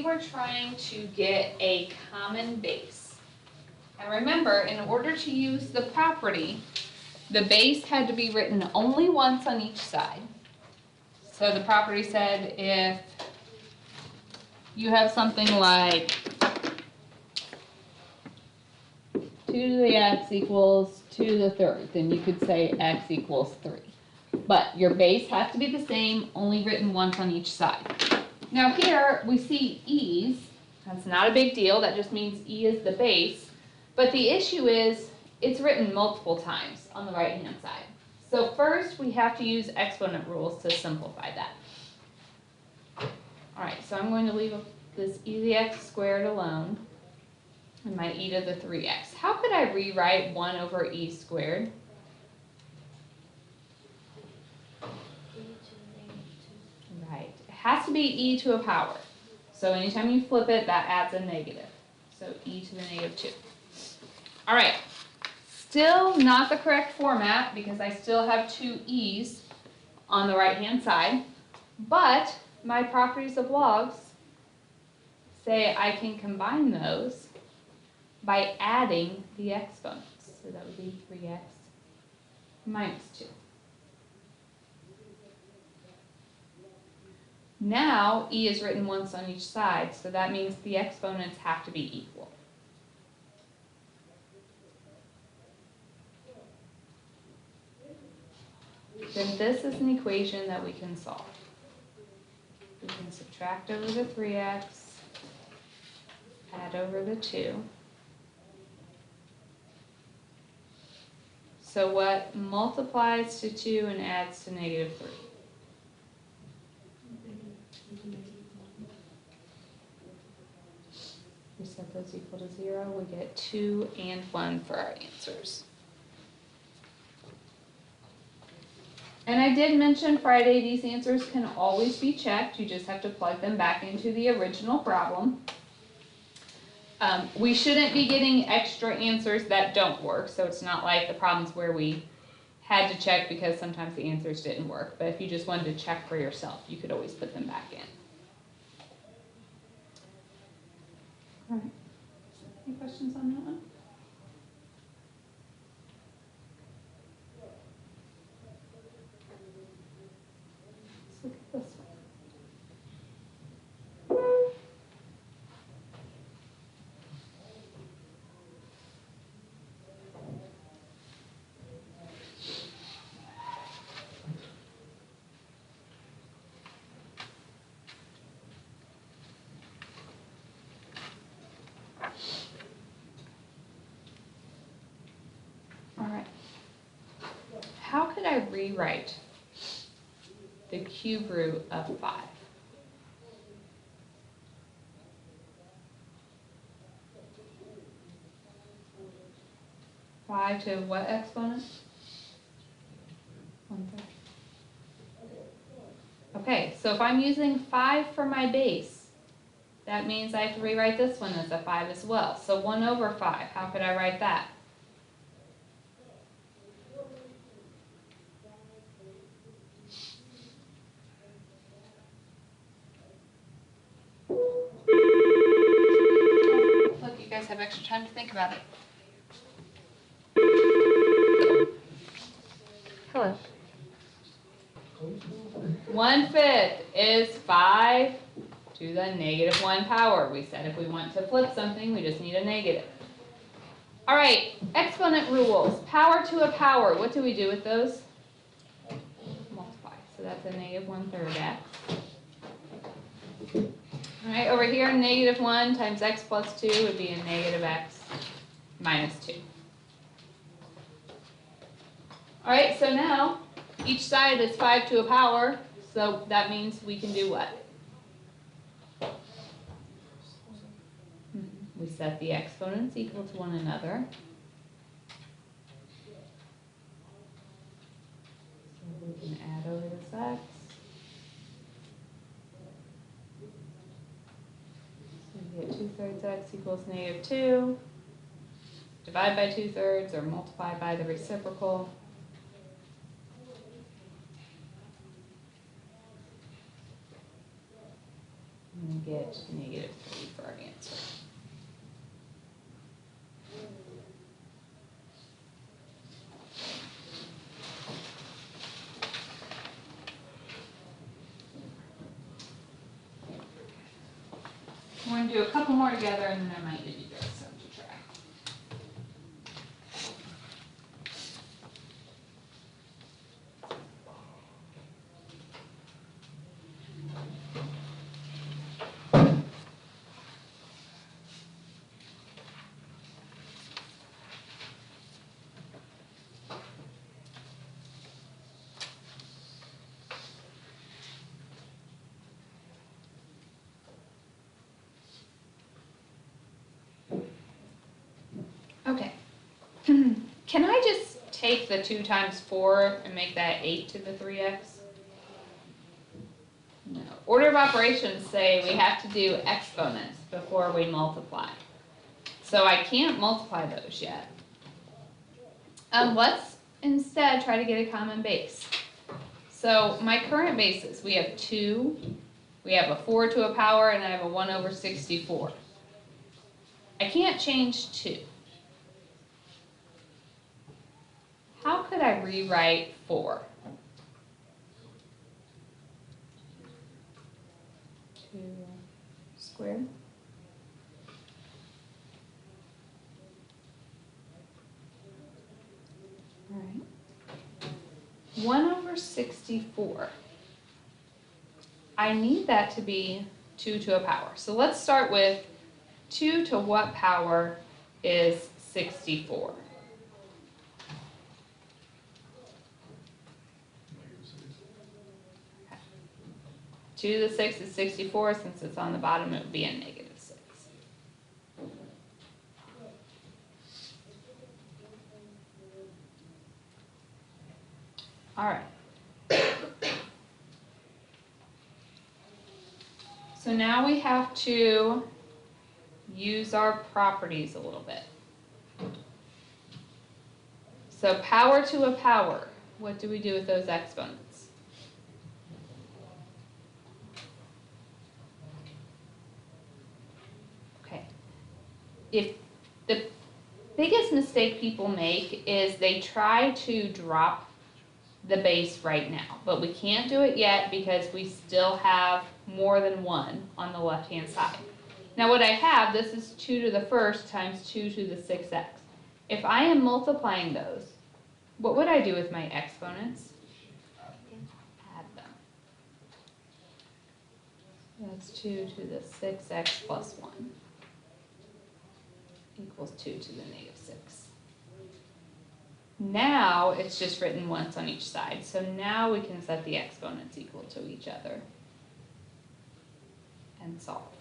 were trying to get a common base. And remember, in order to use the property, the base had to be written only once on each side. So the property said if you have something like 2 to the x equals 2 to the third, then you could say x equals 3. But your base has to be the same, only written once on each side. Now here we see e's. That's not a big deal, that just means e is the base. But the issue is it's written multiple times on the right hand side. So first we have to use exponent rules to simplify that. Alright, so I'm going to leave this e to the x squared alone and my e to the 3x. How could I rewrite 1 over e squared? Right, it has to be e to a power. So anytime you flip it, that adds a negative. So e to the negative 2. Alright, still not the correct format because I still have 2 e's on the right hand side, but my properties of logs say I can combine those by adding the exponents. So that would be 3x minus 2. Now e is written once on each side, so that means the exponents have to be equal. Then this is an equation that we can solve. We can subtract over the 3x, add over the 2. So what multiplies to 2 and adds to negative 3? We set those equal to 0. We get 2 and 1 for our answers. And I did mention Friday these answers can always be checked. You just have to plug them back into the original problem. We shouldn't be getting extra answers that don't work, so it's not like the problems where we had to check because sometimes the answers didn't work. But if you just wanted to check for yourself, you could always put them back in. All right. Any questions on that one? Let's look at this one. How could I rewrite the cube root of 5? Five to what exponent? 1/3. Okay, so if I'm using 5 for my base, that means I have to rewrite this one as a 5 as well. So 1 over 5, how could I write that? Look, you guys have extra time to think about it. Hello. 1/5 is 5 to the negative 1 power. We said if we want to flip something, we just need a negative. All right, exponent rules. Power to a power. What do we do with those? Multiply. So that's a negative 1/3 x. All right, over here, negative 1 times x plus 2 would be a negative x minus 2. All right, so now each side is 5 to a power, so that means we can do what? We set the exponents equal to one another. So we can add over this x. So we get 2/3 x equals negative 2. Divide by 2/3 or multiply by the reciprocal. and get -3 for our answer. We're going to do a couple more together and then I might give you guys some to try. Okay. Can I just take the 2 times 4 and make that 8 to the 3x? No. Order of operations say we have to do exponents before we multiply. So I can't multiply those yet. Let's instead try to get a common base. So my current bases, we have 2, we have a 4 to a power, and I have a 1 over 64. I can't change 2. How could I rewrite 4? 2 squared. All right. 1 over 64. I need that to be 2 to a power. So let's start with 2 to what power is 64? 2 to the 6 is 64. Since it's on the bottom, it would be a -6. All right. So now we have to use our properties a little bit. So power to a power, what do we do with those exponents? If the biggest mistake people make is they try to drop the base right now, but we can't do it yet because we still have more than 1 on the left hand side. Now what I have, this is 2 to the first times 2 to the 6x. If I am multiplying those, what would I do with my exponents? Add them. That's 2 to the 6x plus 1. Equals 2 to the -6. Now it's just written once on each side. So now we can set the exponents equal to each other and solve.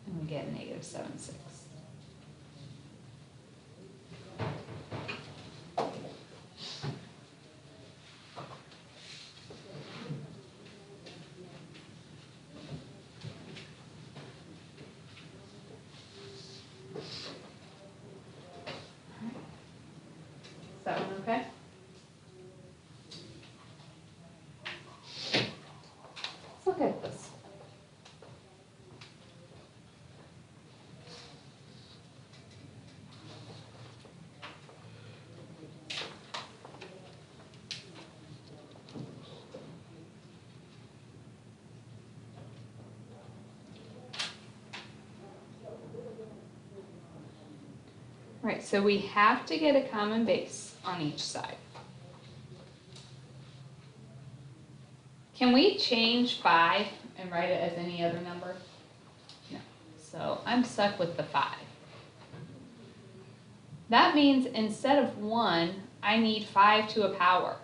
And we get -7/6. Is that one okay? Let's look at this. Right, so we have to get a common base on each side. Can we change 5 and write it as any other number? No. So I'm stuck with the 5. That means instead of 1, I need 5 to a power.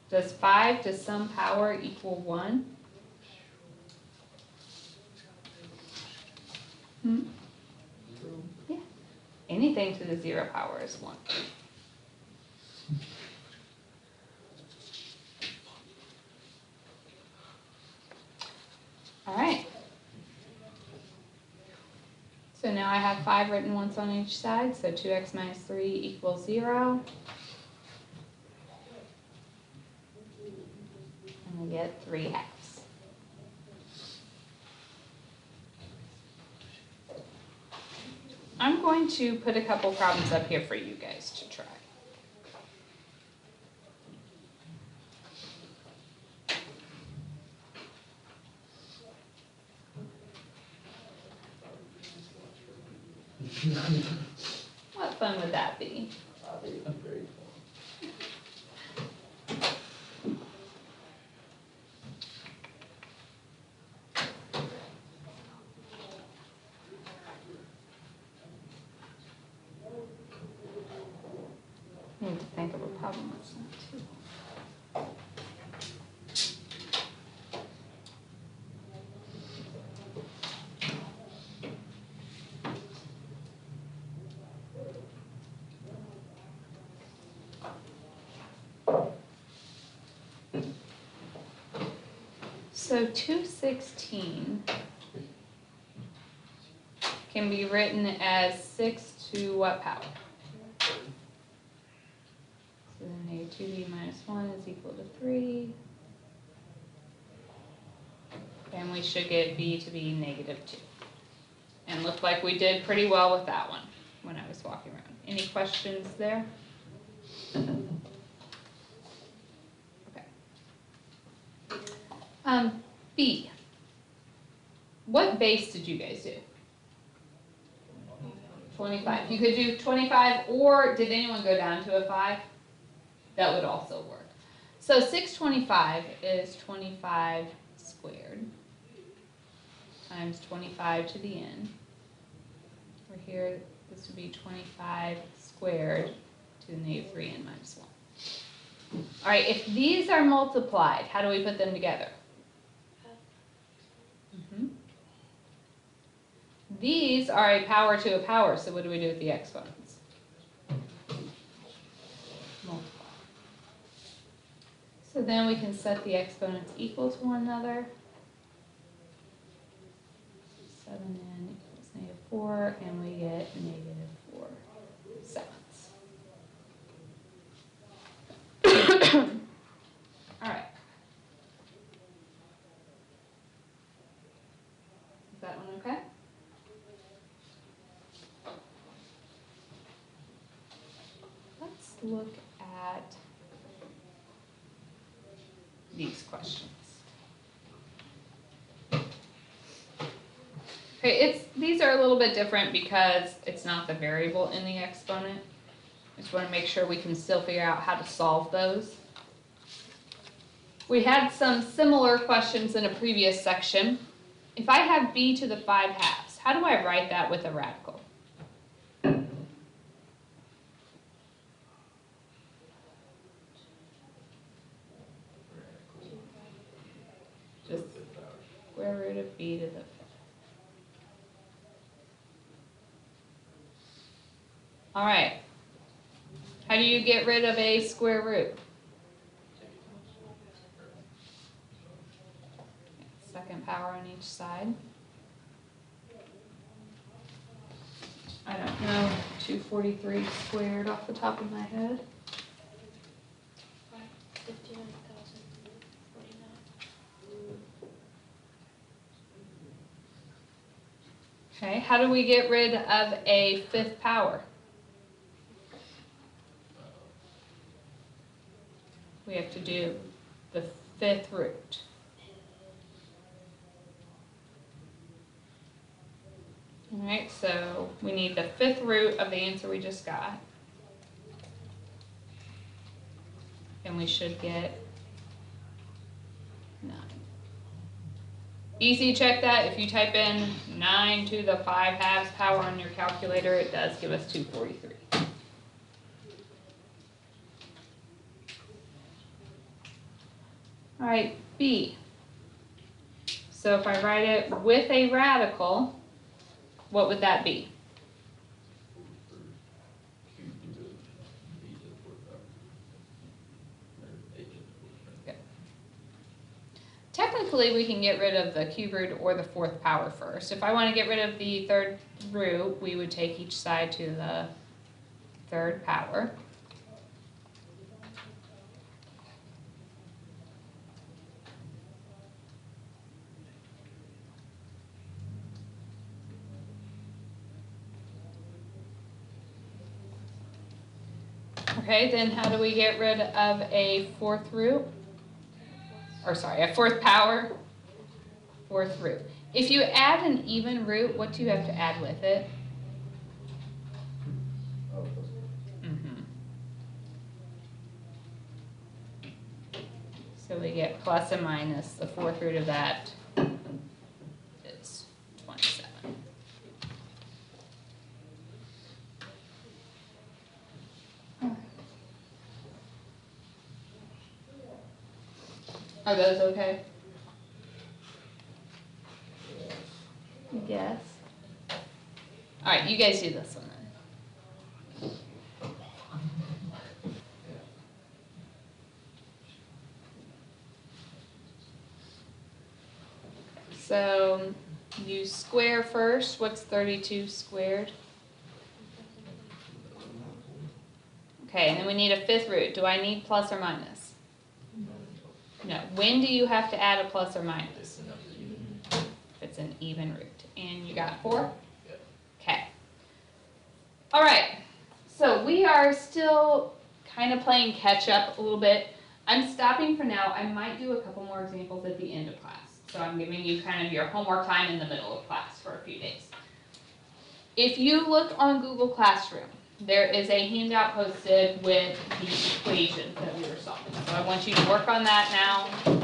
Does 5 to some power equal 1? Yeah. Anything to the 0 power is 1. All right. So now I have 5 written once on each side, so 2x minus 3 equals 0. and we get 3/2. I'm going to put a couple problems up here for you guys to try. What fun would that be? Very I need to think of a problem that's not too. So 216 can be written as 6 to what power? So then negative 2b minus 1 is equal to 3. And we should get b to be negative 2. And looked like we did pretty well with that one when I was walking around. Any questions there? Okay. B. What base did you guys do? 25. You could do 25, or did anyone go down to a 5? That would also work. So 625 is 25 squared times 25 to the n. Over here, this would be 25 squared to the negative 3n minus 1. All right, if these are multiplied, how do we put them together? These are a power to a power, so what do we do with the exponents? Multiply. So then we can set the exponents equal to one another. 7n equals negative 4, and we get negative 4 sevenths. All right. Is that one okay? Let's look at these questions. Okay, these are a little bit different because it's not the variable in the exponent. I just want to make sure we can still figure out how to solve those. We had some similar questions in a previous section. If I have b to the 5/2, how do I write that with a radical? Just square root of b to the 5th. All right. How do you get rid of a square root? Second power on each side. I don't know 243 squared off the top of my head. 59,049. Okay, how do we get rid of a 5th power? We have to do the 5th root. All right, so we need the 5th root of the answer we just got. And we should get 9. Easy to check that. If you type in 9 to the 5/2 power on your calculator, it does give us 243. All right, B. So if I write it with a radical, what would that be? Okay. Technically, we can get rid of the cube root or the 4th power first. If I want to get rid of the 3rd root, we would take each side to the 3rd power. Okay, then how do we get rid of a fourth root? Or sorry, a fourth power? Fourth root. If you add an even root, what do you have to add with it? Oh, So we get plus and minus. The fourth root of that is 27. Are those okay? Yes. All right, you guys do this one then. So you square first. What's 32 squared? Okay, and then we need a fifth root. Do I need plus or minus? No. When do you have to add a plus or minus? If it's an even root. And you got 4? Okay. All right. So we are still kind of playing catch up a little bit. I'm stopping for now. I might do a couple more examples at the end of class. So I'm giving you kind of your homework time in the middle of class for a few days. If you look on Google Classroom, there is a handout posted with the equations that we were solving. So I want you to work on that now.